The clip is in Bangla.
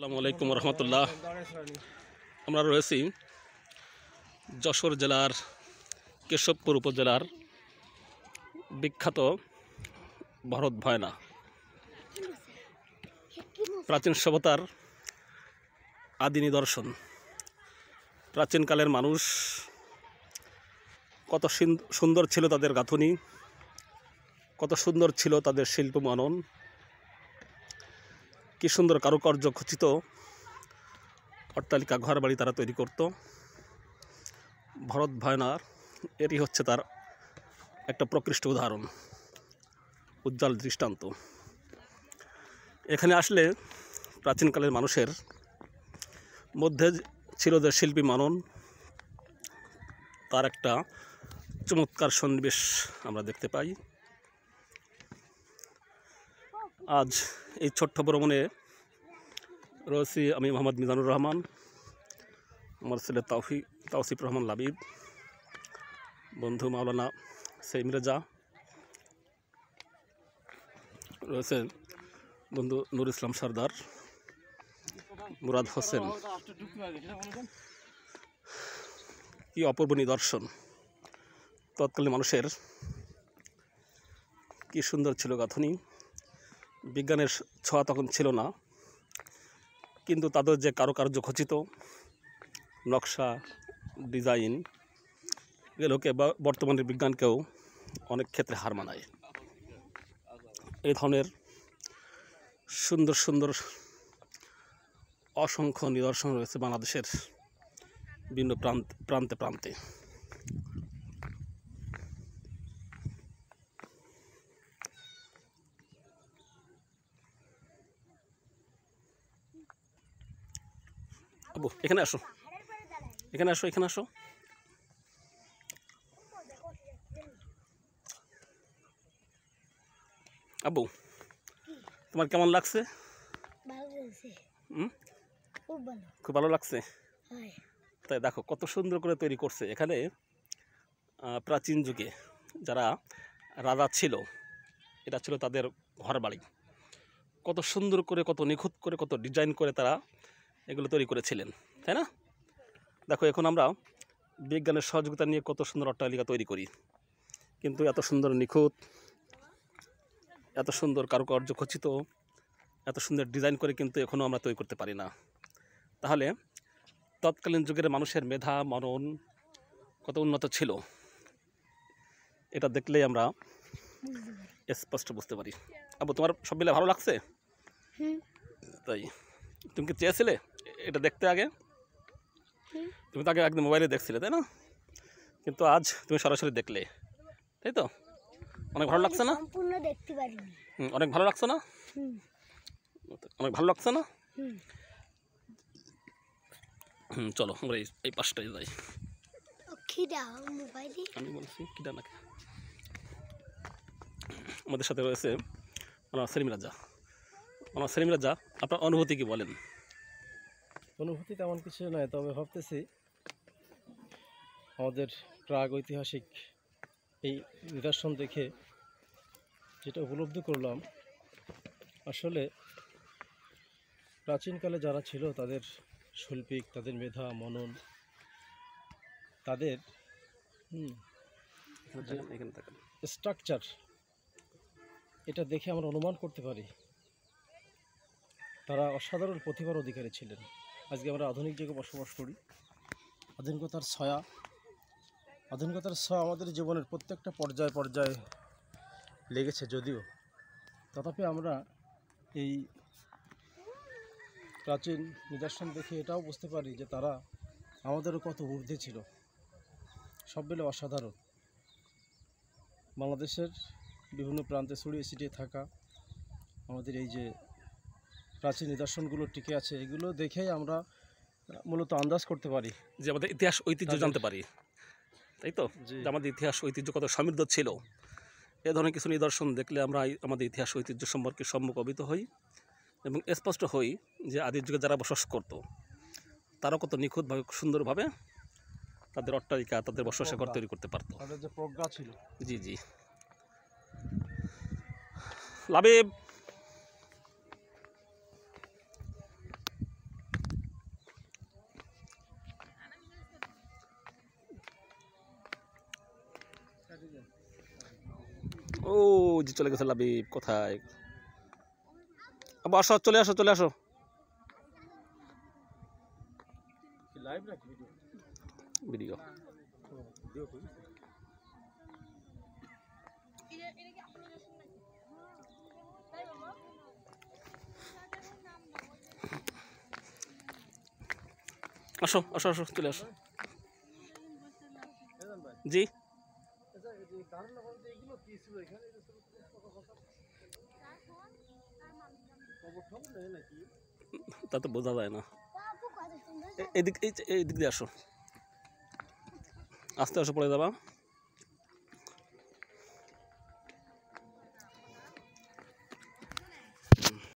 আসসালামু আলাইকুম রহমতুল্লাহ। আমরা রয়েছি যশোর জেলার কেশবপুর উপজেলার বিখ্যাত ভরত ভয়না প্রাচীন সভ্যতার আদি নিদর্শন। প্রাচীনকালের মানুষ কত সুন্দর ছিল তাদের গাঁথুনি, কত সুন্দর ছিল তাদের শিল্প মনন, কি সুন্দর কারুকার্য খচিত অট্টালিকা ঘর বাড়ি তারা তৈরি করত। ভরত ভয়নার এটি হচ্ছে তার একটা প্রকৃষ্ট উদাহরণ, উজ্জ্বল দৃষ্টান্ত। এখানে আসলে প্রাচীনকালের মানুষের মধ্যে ছিল যে শিল্পী মানন, তার একটা চমৎকার সন্নিবেশ আমরা দেখতে পাই। আজ এই ছোট্ট ভ্রমণে রয়েছি আমি মোহাম্মদ মিজানুর রহমান, আমার ছেলে তাওসিফ রহমান লাবিব, বন্ধু মাওলানা সেইম রেজা, রয়েছে বন্ধু নুর ইসলাম সর্দার, মুরাদ হোসেন। কি অপূর্ব নিদর্শন! তৎকালীন মানুষের কি সুন্দর ছিল গাঁথুনি। বিজ্ঞানের ছোঁয়া তখন ছিল না, কিন্তু তাদের যে কারুকার্য খচিত নকশা ডিজাইন, এগুলোকে বর্তমানের বিজ্ঞানকেও অনেক ক্ষেত্রে হার মানায়। এই ধরনের সুন্দর সুন্দর অসংখ্য নিদর্শন রয়েছে বাংলাদেশের বিভিন্ন প্রান্তে প্রান্তে। আবু এখানে আসো, এখানে আসো, এখানে আসো। আবু, তোমার কেমন লাগছে? খুব ভালো লাগছে। তাই দেখো কত সুন্দর করে তৈরি করছে। এখানে প্রাচীন যুগে যারা রাজা ছিল, এটা ছিল তাদের ঘর বাড়ি। কত সুন্দর করে, কত নিখুঁত করে, কত ডিজাইন করে তারা এগুলো তৈরি করেছিলেন, তাই না? দেখো এখন আমরা বিজ্ঞানের সহযোগিতা নিয়ে কত সুন্দর অট্টালিকা তৈরি করি, কিন্তু এত সুন্দর নিখুঁত, এত সুন্দর কারুকার্য খচিত, এত সুন্দর ডিজাইন করে কিন্তু এখনও আমরা তৈরি করতে পারি না। তাহলে তৎকালীন যুগের মানুষের মেধা মনন কত উন্নত ছিল, এটা দেখলেই আমরা স্পষ্ট বুঝতে পারি। আবু, তোমার সব মিলে ভালো লাগছে? তাই তুমি কি চেয়েছিলে এটা দেখতে আগে? তুমি তো আগে একদম মোবাইলে দেখছিলে, তাই না? কিন্তু আজ তুমি সরাসরি দেখলে, তাই তো? অনেক ভালো লাগছে না? সম্পূর্ণ দেখতে পারিনি। অনেক ভালো লাগছে না? অনেক ভালো লাগছে না? চলো আমরা এই পাশটায় যাই। আমি বলছি কিডা নাকি। আমাদের সাথে রয়েছে আমার সেলিম রাজা। আমার সেলিম রাজা, আপনার অনুভূতি কি বলেন? অনুভূতি তেমন কিছু নয়, তবে ভাবতেছি আমাদের প্রাগ ঐতিহাসিক এই নিদর্শন দেখে যেটা উপলব্ধি করলাম, আসলে প্রাচীনকালে যারা ছিল তাদের শৈল্পিক, তাদের মেধা মনন, তাদের স্ট্রাকচার, এটা দেখে আমরা অনুমান করতে পারি তারা অসাধারণ প্রতিভার অধিকারী ছিলেন। আজকে আমরা আধুনিক যুগে বসবাস করি, আধুনিকতার ছায়া আমাদের জীবনের প্রত্যেকটা পর্যায়ে লেগেছে। যদিও তথাপি আমরা এই প্রাচীন নিদর্শন দেখে এটাও বুঝতে পারি যে তারা আমাদেরও কত ঊর্ধ্বে ছিল। সব মিলে অসাধারণ। বাংলাদেশের বিভিন্ন প্রান্তে ছড়িয়ে ছিটিয়ে থাকা আমাদের এই যে প্রাচীন নিদর্শনগুলো টিকে আছে, এগুলো দেখেই আমরা মূলত আন্দাজ করতে পারি যে আমাদের ইতিহাস ঐতিহ্য জানতে পারি, তাই তো? যে আমাদের ইতিহাস ঐতিহ্য কত সমৃদ্ধ ছিল। এ ধরনের কিছু নিদর্শন দেখলে আমরা আমাদের ইতিহাস ঐতিহ্য সম্পর্কে সম্যক অবহিত হই এবং স্পষ্ট হই যে আদির যুগে যারা বসবাস করতো তারাও কত নিখুঁতভাবে, সুন্দরভাবে তাদের অট্টালিকা, তাদের বসবাসের ঘর তৈরি করতে পারতো। তাদের যে প্রজ্ঞা ছিল। জি জি। লাবিব, ও যে চলে গেছে লাবিব, কোথায়? আবার আসো, চলে আসো, চলে আসো। লাইভ নাকি ভিডিও? ভিডিও। ভিডিও করি। আসো আসো আসো, চলে আসো। জি, তা তো বোঝা যায় না। এদিক দিয়ে আসো, আস্তে আসো, পড়ে যাবা।